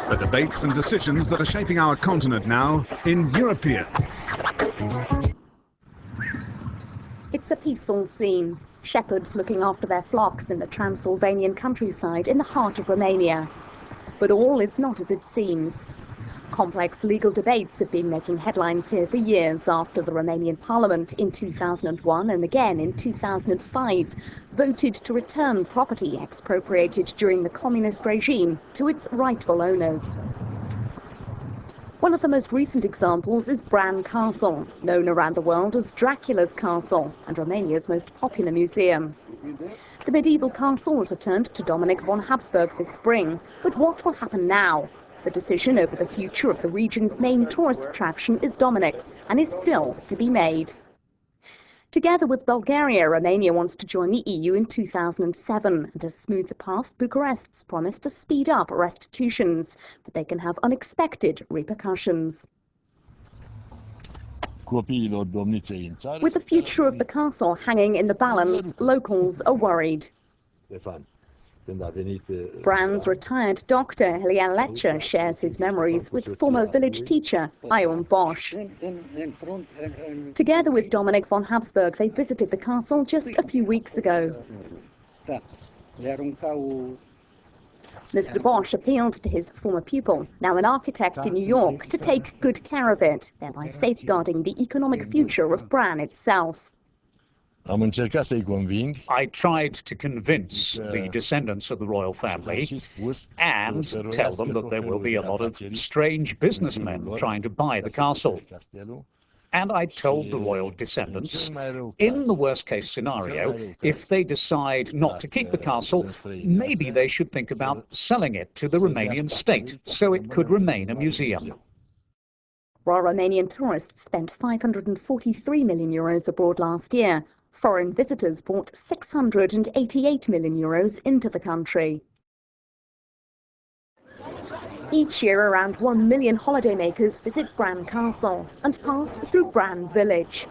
The debates and decisions that are shaping our continent now in Europeans. It's a peaceful scene. Shepherds looking after their flocks in the Transylvanian countryside in the heart of Romania. But all is not as it seems. Complex legal debates have been making headlines here for years after the Romanian parliament in 2001 and again in 2005 voted to return property expropriated during the communist regime to its rightful owners. One of the most recent examples is Bran Castle, known around the world as Dracula's Castle and Romania's most popular museum. The medieval castle was returned to Dominic von Habsburg this spring, but what will happen now? The decision over the future of the region's main tourist attraction is Dominic's and is still to be made. Together with Bulgaria, Romania wants to join the EU in 2007 and to smooth the path, Bucharest's promised to speed up restitutions, but they can have unexpected repercussions. With the future of the castle hanging in the balance, locals are worried. Bran's retired doctor, Helian Lecce, shares his memories with former village teacher, Ion Bosch. Together with Dominic von Habsburg, they visited the castle just a few weeks ago. Mr. Bosch appealed to his former pupil, now an architect in New York, to take good care of it, thereby safeguarding the economic future of Bran itself. I tried to convince the descendants of the royal family and tell them that there will be a lot of strange businessmen trying to buy the castle. And I told the royal descendants, in the worst-case scenario, if they decide not to keep the castle, maybe they should think about selling it to the Romanian state so it could remain a museum. While Romanian tourists spent €543 million abroad last year, foreign visitors brought €688 million into the country. Each year, around 1 million holidaymakers visit Bran Castle and pass through Bran village.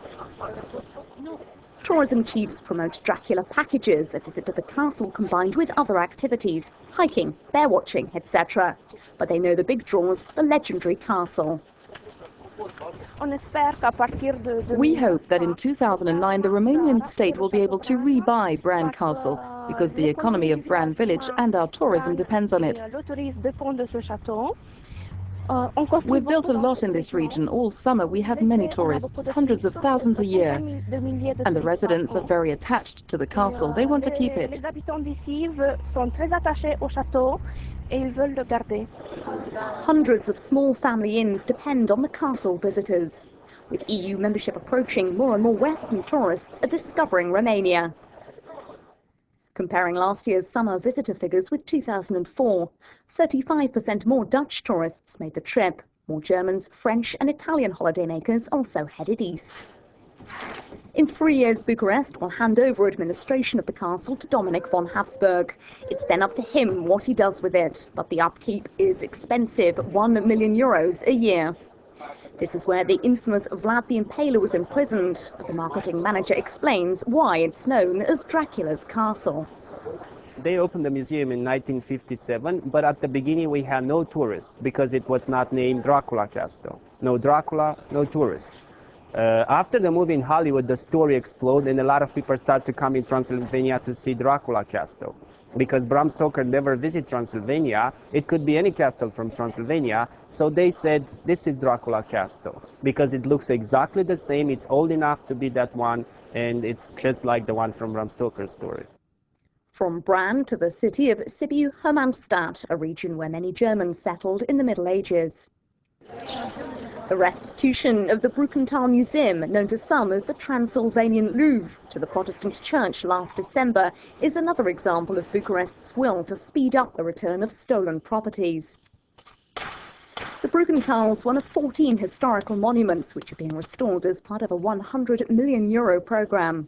Tourism chiefs promote Dracula packages, a visit to the castle combined with other activities, hiking, bear watching, etc. But they know the big draws, the legendary castle. We hope that in 2009 the Romanian state will be able to rebuy Bran Castle, because the economy of Bran village and our tourism depends on it. We've built a lot in this region. All summer we have many tourists, hundreds of thousands a year. And the residents are very attached to the castle. They want to keep it. Hundreds of small family inns depend on the castle visitors. With EU membership approaching, more and more Western tourists are discovering Romania. Comparing last year's summer visitor figures with 2004, 35% more Dutch tourists made the trip. More Germans, French and Italian holidaymakers also headed east. In 3 years, Bucharest will hand over administration of the castle to Dominic von Habsburg. It's then up to him what he does with it, but the upkeep is expensive, €1 million a year. This is where the infamous Vlad the Impaler was imprisoned, but the marketing manager explains why it's known as Dracula's Castle. They opened the museum in 1957, but at the beginning we had no tourists because it was not named Dracula Castle. No Dracula, no tourists. After the movie in Hollywood, the story exploded and a lot of people start to come in Transylvania to see Dracula Castle. Because Bram Stoker never visited Transylvania, it could be any castle from Transylvania, so they said this is Dracula Castle. Because it looks exactly the same, it's old enough to be that one, and it's just like the one from Bram Stoker's story. From Bran to the city of Sibiu-Hermannstadt, a region where many Germans settled in the Middle Ages. The restitution of the Brukenthal Museum, known to some as the Transylvanian Louvre, to the Protestant Church last December, is another example of Bucharest's will to speed up the return of stolen properties. The Brukenthal is one of 14 historical monuments which are being restored as part of a €100 million programme.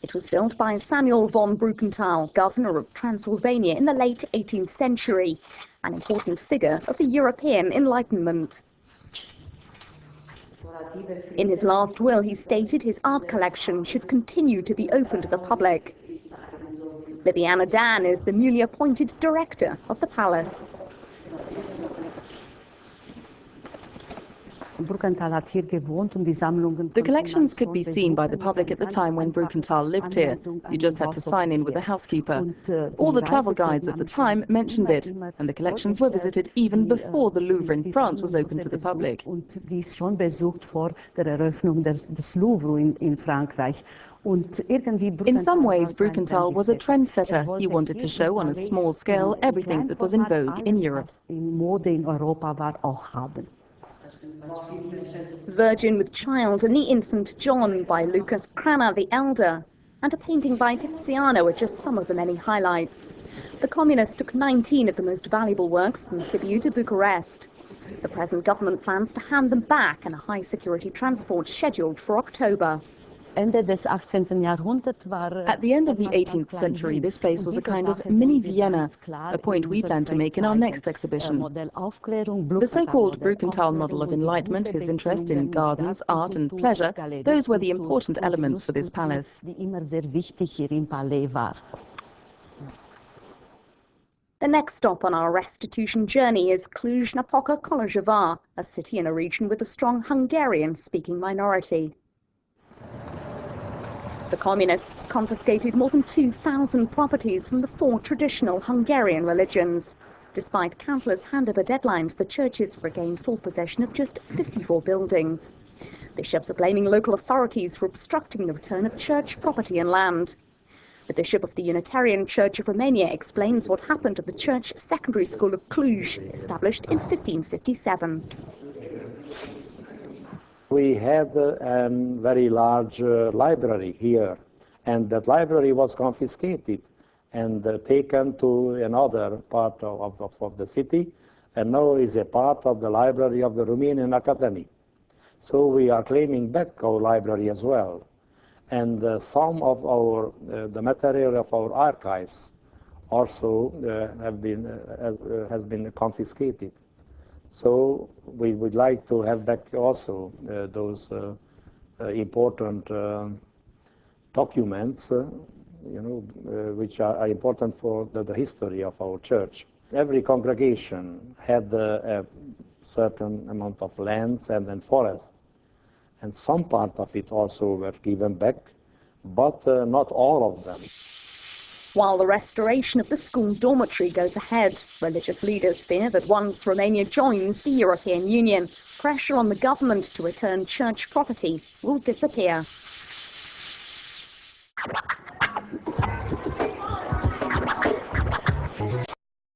It was built by Samuel von Brukenthal, governor of Transylvania in the late 18th century, an important figure of the European Enlightenment. In his last will, he stated his art collection should continue to be open to the public. Libiana Dan is the newly appointed director of the palace. The collections could be seen by the public at the time when Brukenthal lived here. You just had to sign in with the housekeeper. All the travel guides of the time mentioned it, and the collections were visited even before the Louvre in France was open to the public. In some ways, Brukenthal was a trendsetter. He wanted to show on a small scale everything that was in vogue in Europe. Virgin with Child and the Infant John by Lucas Cranach the Elder, and a painting by Tiziano are just some of the many highlights. The communists took 19 of the most valuable works from Sibiu to Bucharest. The present government plans to hand them back in a high-security transport scheduled for October. At the end of the 18th century, this place was a kind of mini Vienna, a point we plan to make in our next exhibition. The so-called Brukenthal model of enlightenment, his interest in gardens, art and pleasure, those were the important elements for this palace. The next stop on our restitution journey is Cluj-Napoca Koloževar, a city in a region with a strong Hungarian-speaking minority. The communists confiscated more than 2,000 properties from the 4 traditional Hungarian religions. Despite countless handover deadlines, the churches regained full possession of just 54 buildings. Bishops are blaming local authorities for obstructing the return of church property and land. The bishop of the Unitarian Church of Romania explains what happened at the church secondary school of Cluj, established in 1557. We had a very large library here, and that library was confiscated and taken to another part of the city, and now is a part of the library of the Romanian Academy. So we are claiming back our library as well. And some of the material of our archives also has been confiscated. So we would like to have back also those important documents, which are important for the history of our church. Every congregation had a certain amount of lands and then forests, and some part of it also were given back, but not all of them. While the restoration of the school dormitory goes ahead, religious leaders fear that once Romania joins the European Union, pressure on the government to return church property will disappear.